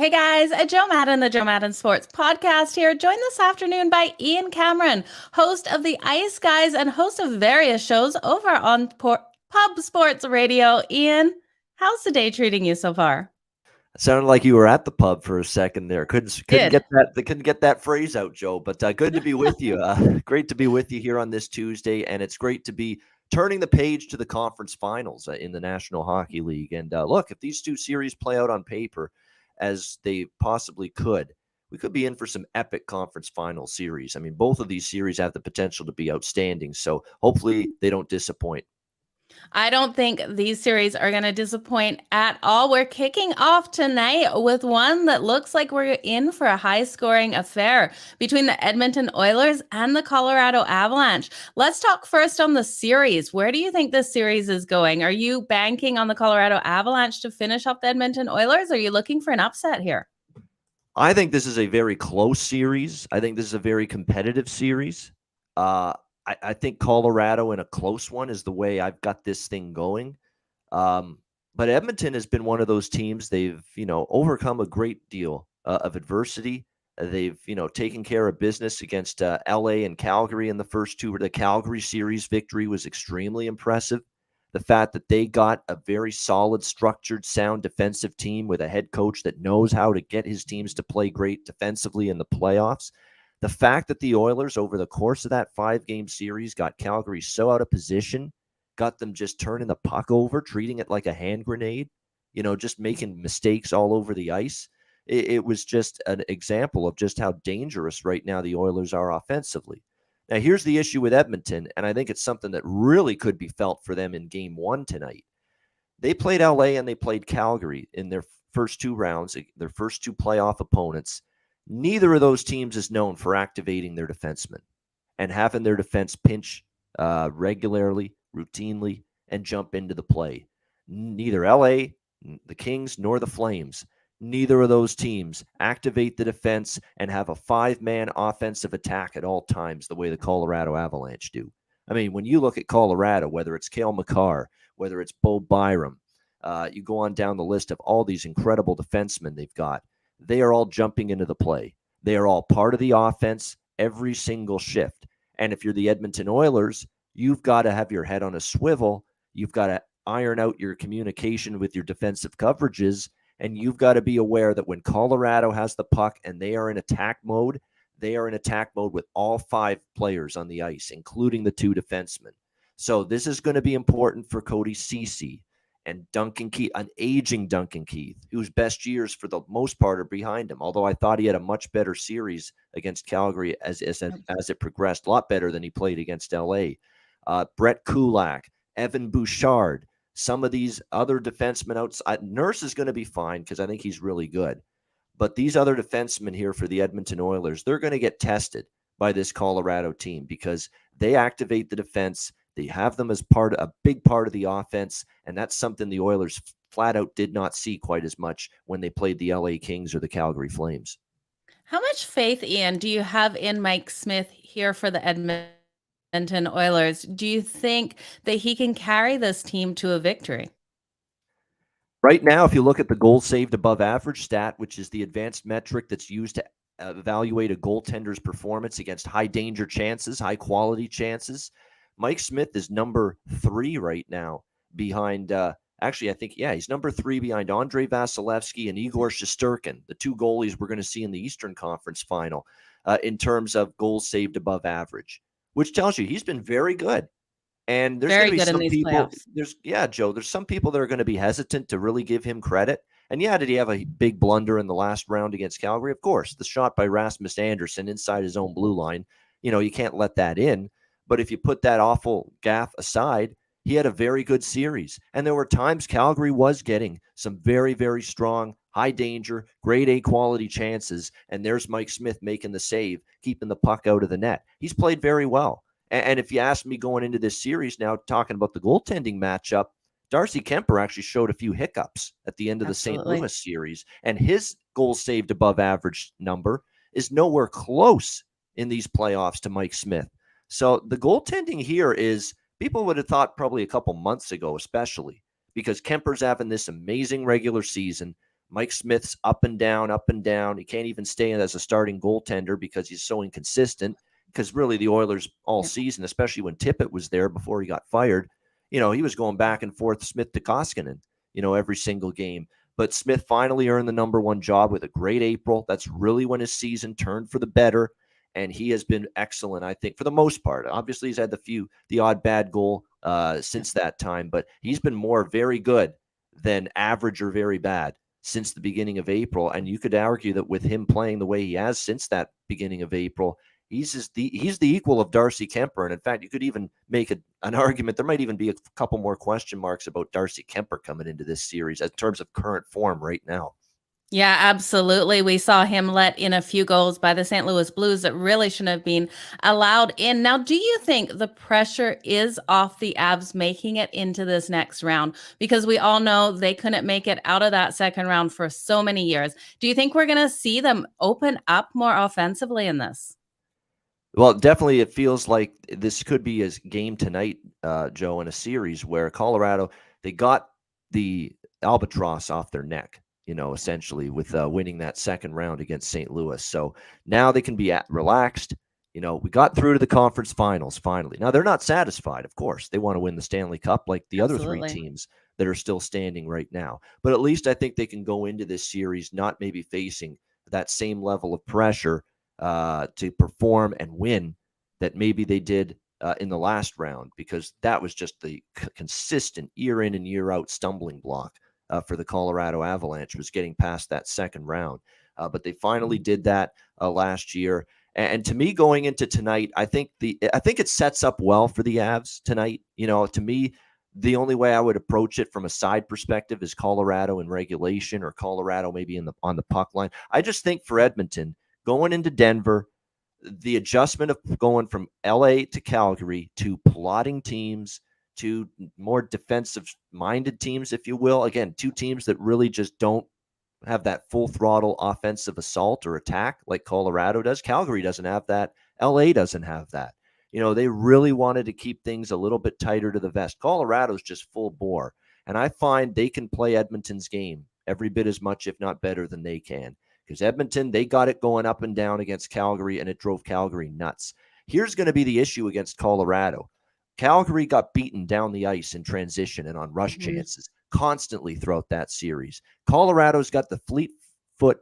Hey guys, Joe Madden, the Joe Madden Sports Podcast here, joined this afternoon by Ian Cameron, host of the Ice Guys and host of various shows over on Pub Sports Radio. Ian, how's the day treating you so far? It sounded like you were at the pub for a second there. Couldn't Did. get that. They couldn't get that phrase out, Joe. But good to be with you. Great to be with you here on this Tuesday, and it's great to be turning the page to the conference finals in the National Hockey League. And look, if these two series play out on paper as they possibly could, we could be in for some epic conference final series. I mean, both of these series have the potential to be outstanding. So hopefully they don't disappoint. I don't think these series are going to disappoint at all. We're kicking off tonight with one that looks like we're in for a high-scoring affair between the Edmonton Oilers and the Colorado Avalanche. Let's talk first on the series. Where do you think this series is going? Are you banking on the Colorado Avalanche to finish off the Edmonton Oilers? Are you looking for an upset here? I think this is a very close series. I think this is a very competitive series. I think Colorado in a close one is the way I've got this thing going. But Edmonton has been one of those teams. They've, overcome a great deal of adversity. They've, taken care of business against LA and Calgary in the first two. The Calgary series victory was extremely impressive. The fact that they got a very solid, structured, sound defensive team with a head coach that knows how to get his teams to play great defensively in the playoffs. The fact that the Oilers, over the course of that 5-game series, got Calgary so out of position, got them just turning the puck over, treating it like a hand grenade, just making mistakes all over the ice. It was just an example of just how dangerous right now the Oilers are offensively. Now, here's the issue with Edmonton, and I think it's something that really could be felt for them in Game 1 tonight. They played LA and they played Calgary in their first two rounds, their first two playoff opponents. Neither of those teams is known for activating their defensemen and having their defense pinch regularly, routinely, and jump into the play. Neither LA, the Kings, nor the Flames, neither of those teams activate the defense and have a 5-man offensive attack at all times the way the Colorado Avalanche do. I mean, when you look at Colorado, whether it's Cale Makar, whether it's Bo Byram, you go on down the list of all these incredible defensemen they've got. They are all jumping into the play. They are all part of the offense every single shift. And if you're the Edmonton Oilers, you've got to have your head on a swivel. You've got to iron out your communication with your defensive coverages. And you've got to be aware that when Colorado has the puck and they are in attack mode, they are in attack mode with all 5 players on the ice, including the 2 defensemen. So this is going to be important for Cody Ceci and Duncan Keith, an aging Duncan Keith, whose best years for the most part are behind him. Although I thought he had a much better series against Calgary as it progressed, a lot better than he played against LA. Brett Kulak, Evan Bouchard, some of these other defensemen outside. Nurse is going to be fine because I think he's really good. But these other defensemen here for the Edmonton Oilers, they're going to get tested by this Colorado team because they activate the defense. They have them as a big part of the offense, and that's something the Oilers flat out did not see quite as much when they played the LA Kings or the Calgary Flames. How much faith, Ian, do you have in Mike Smith here for the Edmonton Oilers? Do you think that he can carry this team to a victory? Right now, if you look at the goals saved above average stat, which is the advanced metric that's used to evaluate a goaltender's performance against high danger chances, high quality chances, Mike Smith is number 3 right now behind, he's number 3 behind Andrei Vasilevsky and Igor Shesterkin, the 2 goalies we're going to see in the Eastern Conference final in terms of goals saved above average, which tells you he's been very good. And there's going to be some people, Joe, there's some people that are going to be hesitant to really give him credit. And did he have a big blunder in the last round against Calgary? Of course, the shot by Rasmus Andersson inside his own blue line, you can't let that in. But if you put that awful gaffe aside, he had a very good series. And there were times Calgary was getting some very, very strong, high danger, grade A quality chances. And there's Mike Smith making the save, keeping the puck out of the net. He's played very well. And if you ask me going into this series now, talking about the goaltending matchup, Darcy Kuemper actually showed a few hiccups at the end of the St. Louis series. And his goals saved above average number is nowhere close in these playoffs to Mike Smith. So the goaltending here is, people would have thought probably a couple months ago, especially because Kemper's having this amazing regular season. Mike Smith's up and down, up and down. He can't even stay in as a starting goaltender because he's so inconsistent. Because really, the Oilers all season, especially when Tippett was there before he got fired, he was going back and forth, Smith to Koskinen, every single game. But Smith finally earned the number one job with a great April. That's really when his season turned for the better. And he has been excellent, I think, for the most part. Obviously, he's had the odd bad goal since that time, but he's been more very good than average or very bad since the beginning of April. And you could argue that with him playing the way he has since that beginning of April, he's the equal of Darcy Kemper. And in fact, you could even make an argument. There might even be a couple more question marks about Darcy Kemper coming into this series in terms of current form right now. Yeah, absolutely. We saw him let in a few goals by the St. Louis Blues that really shouldn't have been allowed in. Now, do you think the pressure is off the Avs making it into this next round? Because we all know they couldn't make it out of that second round for so many years. Do you think we're going to see them open up more offensively in this? Well, definitely it feels like this could be a game tonight, Joe, in a series where Colorado, they got the albatross off their neck, essentially with winning that second round against St. Louis. So now they can be relaxed. We got through to the conference finals finally. Now they're not satisfied, of course. They want to win the Stanley Cup like the other three teams that are still standing right now. But at least I think they can go into this series not maybe facing that same level of pressure to perform and win that maybe they did in the last round, because that was just the consistent year in and year out stumbling block for the Colorado Avalanche, was getting past that second round. But they finally did that last year. And to me, going into tonight, I think it sets up well for the Avs tonight. To me, the only way I would approach it from a side perspective is Colorado in regulation, or Colorado maybe on the puck line. I just think for Edmonton, going into Denver, the adjustment of going from LA to Calgary to plotting teams to more defensive-minded teams, if you will. Again, two teams that really just don't have that full throttle offensive assault or attack like Colorado does. Calgary doesn't have that. LA doesn't have that. They really wanted to keep things a little bit tighter to the vest. Colorado's just full bore. And I find they can play Edmonton's game every bit as much, if not better, than they can. Because Edmonton, they got it going up and down against Calgary, and it drove Calgary nuts. Here's going to be the issue against Colorado. Calgary got beaten down the ice in transition and on rush chances constantly throughout that series. Colorado's got the fleet foot,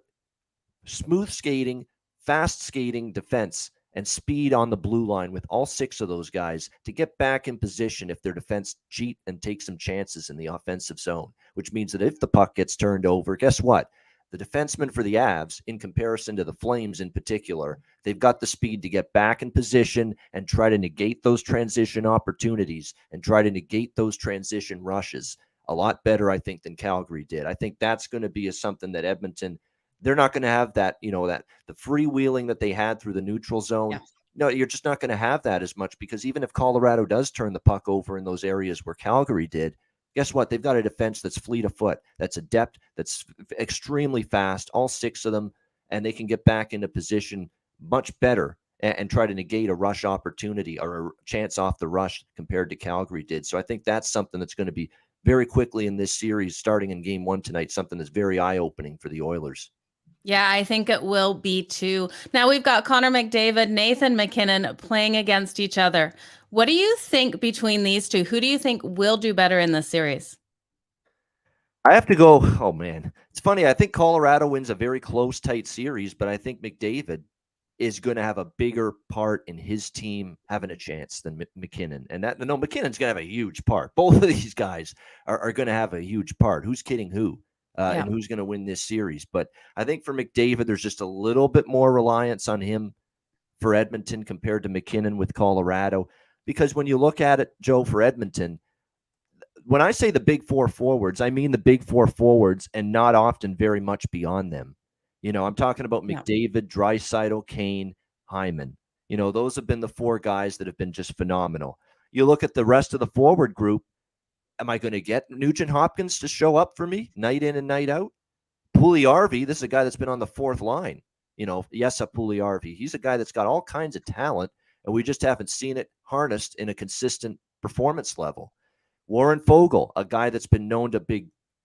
smooth skating, fast skating defense and speed on the blue line with all six of those guys to get back in position if their defense cheat and take some chances in the offensive zone, which means that if the puck gets turned over, guess what? The defensemen for the Avs, in comparison to the Flames in particular, they've got the speed to get back in position and try to negate those transition opportunities and try to negate those transition rushes a lot better, I think, than Calgary did. I think that's going to be something that Edmonton, they're not going to have that, that the freewheeling that they had through the neutral zone. Yeah. No, you're just not going to have that as much, because even if Colorado does turn the puck over in those areas where Calgary did, guess what? They've got a defense that's fleet of foot, that's adept, that's extremely fast, all six of them, and they can get back into position much better and try to negate a rush opportunity or a chance off the rush compared to Calgary did. So I think that's something that's going to be very quickly in this series, starting in game one tonight, something that's very eye-opening for the Oilers. Yeah, I think it will be too. Now we've got Connor McDavid, Nathan MacKinnon playing against each other. What do you think between these two? Who do you think will do better in this series? I have to go, oh man, it's funny. I think Colorado wins a very close, tight series, but I think McDavid is going to have a bigger part in his team having a chance than MacKinnon. And MacKinnon's going to have a huge part. Both of these guys are going to have a huge part. Who's kidding who? And who's going to win this series. But I think for McDavid, there's just a little bit more reliance on him for Edmonton compared to MacKinnon with Colorado. Because when you look at it, Joe, for Edmonton, when I say the big four forwards, I mean the big four forwards and not often very much beyond them. I'm talking about McDavid, Draisaitl, Kane, Hyman. Those have been the four guys that have been just phenomenal. You look at the rest of the forward group, am I going to get Nugent Hopkins to show up for me night in and night out? Puljujärvi, this is a guy that's been on the fourth line. Jesse Puljujärvi. He's a guy that's got all kinds of talent, and we just haven't seen it harnessed in a consistent performance level. Warren Foegele, a guy that's been known to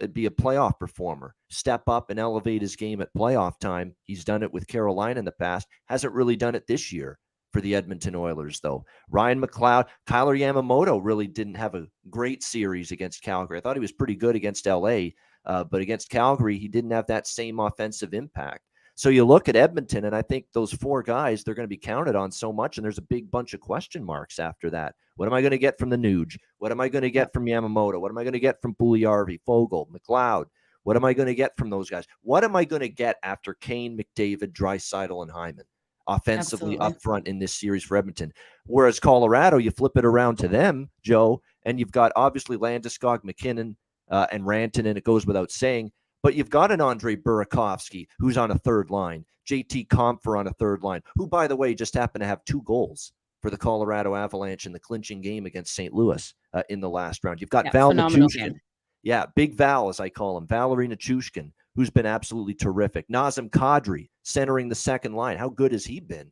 be a playoff performer, step up and elevate his game at playoff time. He's done it with Carolina in the past, hasn't really done it this year for the Edmonton Oilers, though. Ryan McLeod, Kyler Yamamoto really didn't have a great series against Calgary. I thought he was pretty good against LA, but against Calgary, he didn't have that same offensive impact. So you look at Edmonton, and I think those 4 guys, they're going to be counted on so much, and there's a big bunch of question marks after that. What am I going to get from the Nuge? What am I going to get from Yamamoto? What am I going to get from Puljujarvi, Fogle, McLeod? What am I going to get from those guys? What am I going to get after Kane, McDavid, Draisaitl, and Hyman offensively up front in this series for Edmonton? Whereas Colorado, you flip it around to them, Joe, and you've got obviously Landeskog, MacKinnon, and Rantanen, it goes without saying. But you've got an Andre Burakovsky who's on a third line, JT Compher on a third line, who, by the way, just happened to have 2 goals for the Colorado Avalanche in the clinching game against St. Louis in the last round. You've got Val Nichushkin. Yeah, Big Val, as I call him, Valeri Nichushkin, who's been absolutely terrific. Nazem Kadri centering the second line. How good has he been,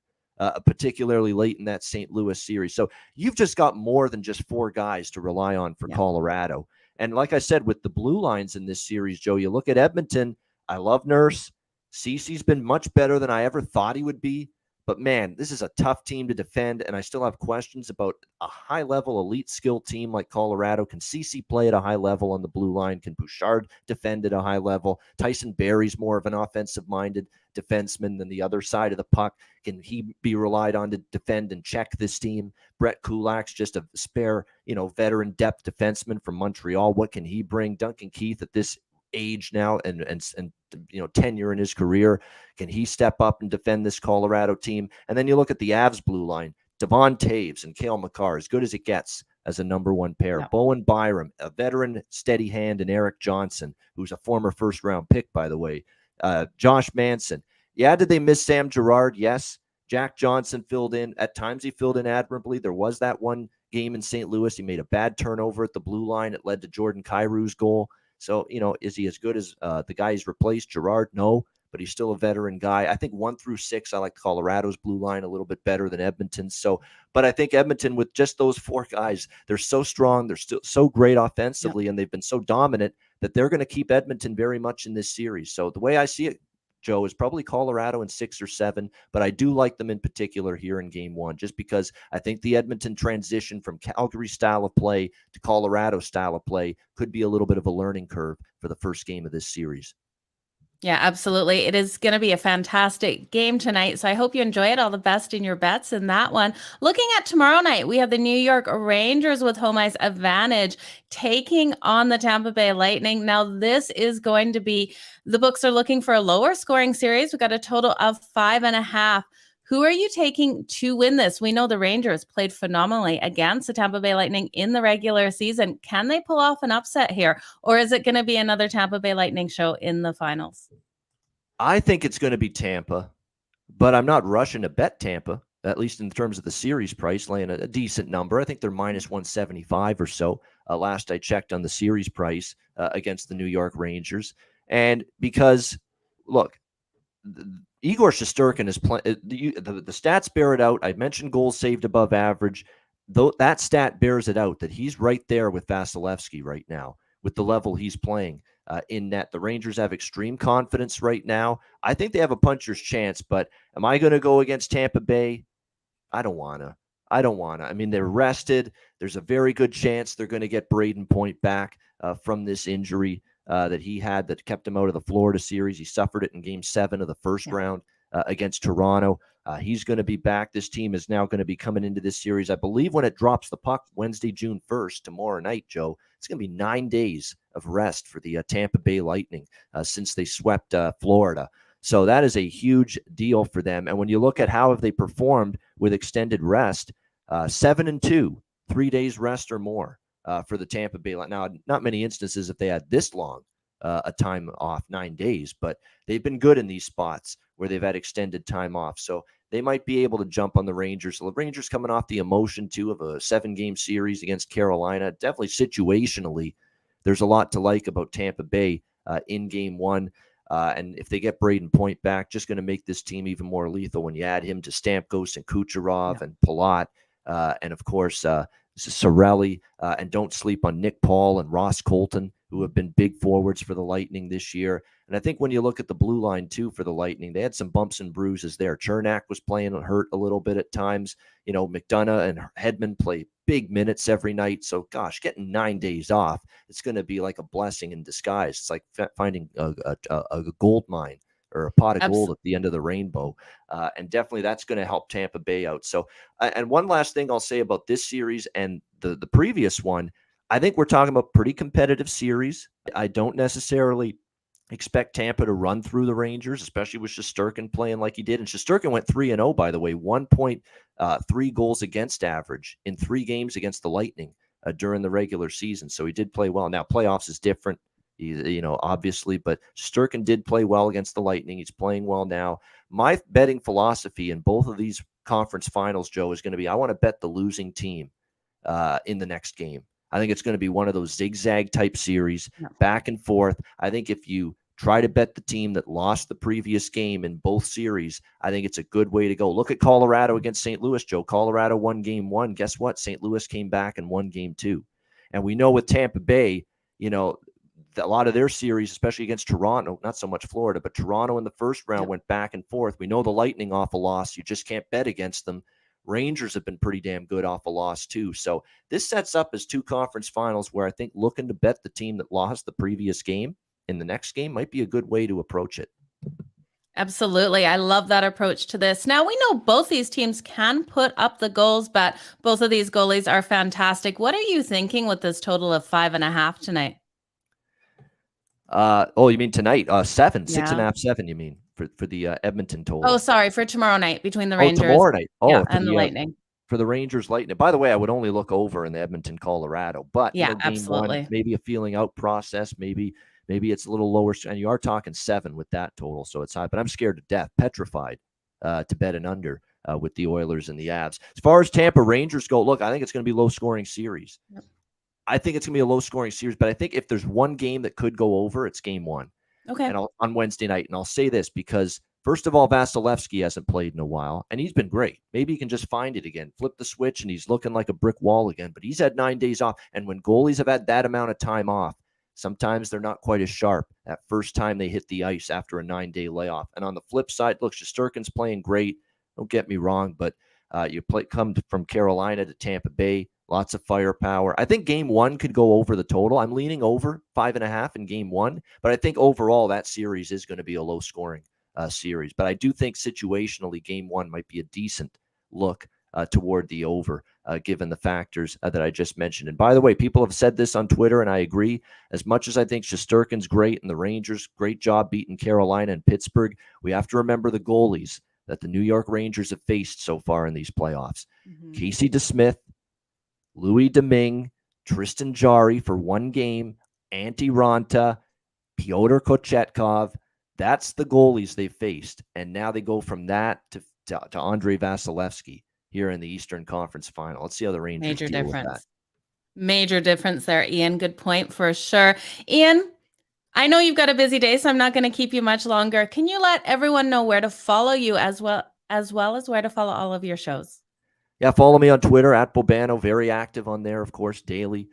particularly late in that St. Louis series? So you've just got more than just 4 guys to rely on for Colorado. And like I said, with the blue lines in this series, Joe, you look at Edmonton. I love Nurse. Cece's been much better than I ever thought he would be. But, man, this is a tough team to defend, and I still have questions about a high-level elite skill team like Colorado. Can Cece play at a high level on the blue line? Can Bouchard defend at a high level? Tyson Barrie's more of an offensive-minded defenseman than the other side of the puck. Can he be relied on to defend and check this team? Brett Kulak's just a spare, veteran depth defenseman from Montreal. What can he bring? Duncan Keith at this age now and tenure in his career, can he step up and defend this Colorado team? And then you look at the Avs blue line, Devon Taves and Cale Makar, as good as it gets as a number 1 pair. Yeah. Bowen Byram, a veteran steady hand, and Eric Johnson, who's a former first-round pick, by the way. Josh Manson. Yeah, did they miss Sam Girard? Yes. Jack Johnson filled in. At times he filled in admirably. There was that one game in St. Louis. He made a bad turnover at the blue line. It led to Jordan Kyrie's goal. So, is he as good as the guy he's replaced? Girard? No, but he's still a veteran guy. I think 1 through 6, I like Colorado's blue line a little bit better than Edmonton's. So, but I think Edmonton, with just those 4 guys, they're so strong. They're still so great offensively, and they've been so dominant that they're going to keep Edmonton very much in this series. So the way I see it, Joe, is probably Colorado in 6 or 7, but I do like them in particular here in game 1, just because I think the Edmonton transition from Calgary style of play to Colorado style of play could be a little bit of a learning curve for the first game of this series. Yeah, absolutely. It is going to be a fantastic game tonight. So I hope you enjoy it. All the best in your bets in that one. Looking at tomorrow night, we have the New York Rangers with home ice advantage taking on the Tampa Bay Lightning. Now, this is going to be, the books are looking for a lower scoring series. We've got a total of 5.5. Who are you taking to win this? We know the Rangers played phenomenally against the Tampa Bay Lightning in the regular season. Can they pull off an upset here? Or is it going to be another Tampa Bay Lightning show in the finals? I think it's going to be Tampa, but I'm not rushing to bet Tampa, at least in terms of the series price, laying a decent number. I think they're minus 175 or so. Last I checked on the series price against the New York Rangers. And because, look, Igor Shesterkin is playing. The stats bear it out. I mentioned goals saved above average. Though that stat bears it out that he's right there with Vasilevsky right now with the level he's playing in net. The Rangers have extreme confidence right now. I think they have a puncher's chance, but am I going to go against Tampa Bay? I don't want to. I mean, they're rested. There's a very good chance they're going to get Braden Point back from this injury that he had that kept him out of the Florida series. He suffered it in Game 7 of the first round against Toronto. He's going to be back. This team is now going to be coming into this series. I believe when it drops the puck Wednesday, June 1st, tomorrow night, Joe, it's going to be 9 days of rest for the Tampa Bay Lightning since they swept Florida. So that is a huge deal for them. And when you look at how have they performed with extended rest, 7-2, 3 days rest or more for the Tampa Bay Lightning. Now, not many instances if they had this long a time off, 9 days, but they've been good in these spots where they've had extended time off. So they might be able to jump on the Rangers. So the Rangers coming off the emotion, too, of a 7-game series against Carolina. Definitely situationally, there's a lot to like about Tampa Bay in Game 1. And if they get Braden Point back, just going to make this team even more lethal when you add him to Stamkos and Kucherov and Palat, and, of course, Cirelli. And don't sleep on Nick Paul and Ross Colton, who have been big forwards for the Lightning this year. And I think when you look at the blue line, too, for the Lightning, they had some bumps and bruises there. Chernak was playing hurt a little bit at times. McDonough and Hedman play big minutes every night. So, gosh, getting 9 days off, it's going to be like a blessing in disguise. It's like finding a gold mine or a pot of gold at the end of the rainbow. And definitely that's going to help Tampa Bay out. So, and one last thing I'll say about this series and the previous one, I think we're talking about pretty competitive series. I don't necessarily expect Tampa to run through the Rangers, especially with Shesterkin playing like he did. And Shesterkin went 3-0, by the way, 1.3 goals against average in 3 games against the Lightning during the regular season. So he did play well. Now, playoffs is different, obviously, but Shesterkin did play well against the Lightning. He's playing well now. My betting philosophy in both of these conference finals, Joe, is going to be I want to bet the losing team in the next game. I think it's going to be one of those zigzag type series, back and forth. I think if you try to bet the team that lost the previous game in both series, I think it's a good way to go. Look at Colorado against St. Louis, Joe. Colorado won game 1. Guess what? St. Louis came back and won game 2. And we know with Tampa Bay, a lot of their series, especially against Toronto, not so much Florida, but Toronto in the first round went back and forth. We know the Lightning off a loss. You just can't bet against them. Rangers have been pretty damn good off a loss too. So this sets up as 2 conference finals where I think looking to bet the team that lost the previous game in the next game might be a good way to approach it. Absolutely. I love that approach to this. Now, we know both these teams can put up the goals, but both of these goalies are fantastic. What are you thinking with this total of 5.5 tonight? You mean tonight? 7, Yeah. 6.5, 7, you mean, for the Edmonton total? Oh, sorry, for tomorrow night between the Rangers. Tomorrow night. And the Lightning. For the Rangers Lightning. By the way, I would only look over in the Edmonton, Colorado. But game absolutely. 1, maybe a feeling out process. Maybe it's a little lower. And you are talking 7 with that total, so it's high. But I'm scared to death, petrified to bet an under with the Oilers and the Avs. As far as Tampa Rangers go, look, I think it's going to be a low-scoring series. Yep. I think it's going to be a low-scoring series, but I think if there's one game that could go over, it's game 1. Okay. And on Wednesday night. And I'll say this because, first of all, Vasilevsky hasn't played in a while, and he's been great. Maybe he can just find it again, flip the switch, and he's looking like a brick wall again. But he's had 9 days off. And when goalies have had that amount of time off, sometimes they're not quite as sharp that first time they hit the ice after a 9-day layoff. And on the flip side, look, Shesterkin's playing great. Don't get me wrong, but come from Carolina to Tampa Bay. Lots of firepower. I think game 1 could go over the total. I'm leaning over 5.5 in game 1, but I think overall that series is going to be a low-scoring series. But I do think situationally game 1 might be a decent look toward the over, given the factors that I just mentioned. And by the way, people have said this on Twitter, and I agree. As much as I think Shesterkin's great and the Rangers, great job beating Carolina and Pittsburgh, we have to remember the goalies that the New York Rangers have faced so far in these playoffs. Mm-hmm. Casey DeSmith, Louis Domingue, Tristan Jarry for 1 game, Antti Ranta, Pyotr Kochetkov. That's the goalies they faced. And now they go from that to Andrei Vasilevsky here in the Eastern Conference Final. Let's see how the Rangers deal with that. Major difference there, Ian. Good point for sure. Ian, I know you've got a busy day, so I'm not going to keep you much longer. Can you let everyone know where to follow you as well as where to follow all of your shows? Yeah, follow me on Twitter at Bobano. Very active on there, of course, daily.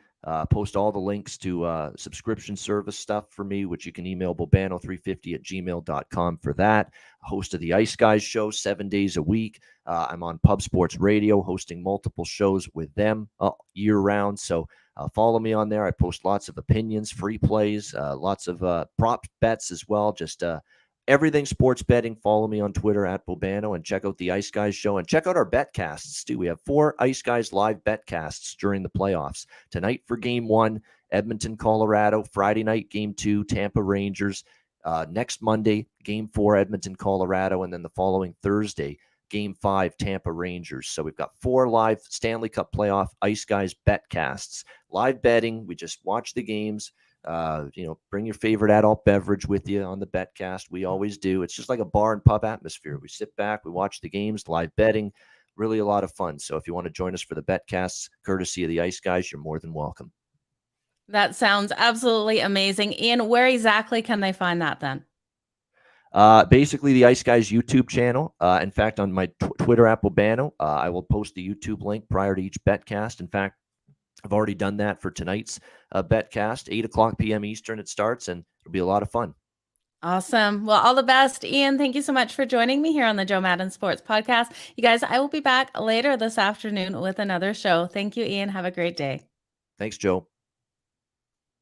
Post all the links to subscription service stuff for me, which you can email bobano350@gmail.com for that. Host of the Ice Guys show 7 days a week. I'm on Pub Sports Radio, hosting multiple shows with them year round. So follow me on there. I post lots of opinions, free plays, lots of prop bets as well. Just everything sports betting. Follow me on Twitter at Bobano and check out the Ice Guys show and check out our betcasts too. We have 4 Ice Guys live betcasts during the playoffs. Tonight for game 1, Edmonton, Colorado. Friday night, game 2, Tampa Rangers. Next Monday, game 4, Edmonton, Colorado. And then the following Thursday, game 5, Tampa Rangers. So we've got 4 live Stanley Cup playoff Ice Guys betcasts. Live betting. We just watch the games. Bring your favorite adult beverage with you on the betcast. We always do. It's just like a bar and pub atmosphere. We sit back, we watch the games, live betting, really a lot of fun. So if you want to join us for the betcasts, courtesy of the Ice Guys, you're more than welcome. That sounds absolutely amazing. Ian, where exactly can they find that then? Basically the Ice Guys YouTube channel. In fact, on my Twitter at Bobano, I will post the YouTube link prior to each betcast. In fact, I've already done that for tonight's betcast, 8 o'clock p.m. Eastern. It starts, and it'll be a lot of fun. Awesome. Well, all the best. Ian, thank you so much for joining me here on the Joe Madden Sports Podcast. You guys, I will be back later this afternoon with another show. Thank you, Ian. Have a great day. Thanks, Joe.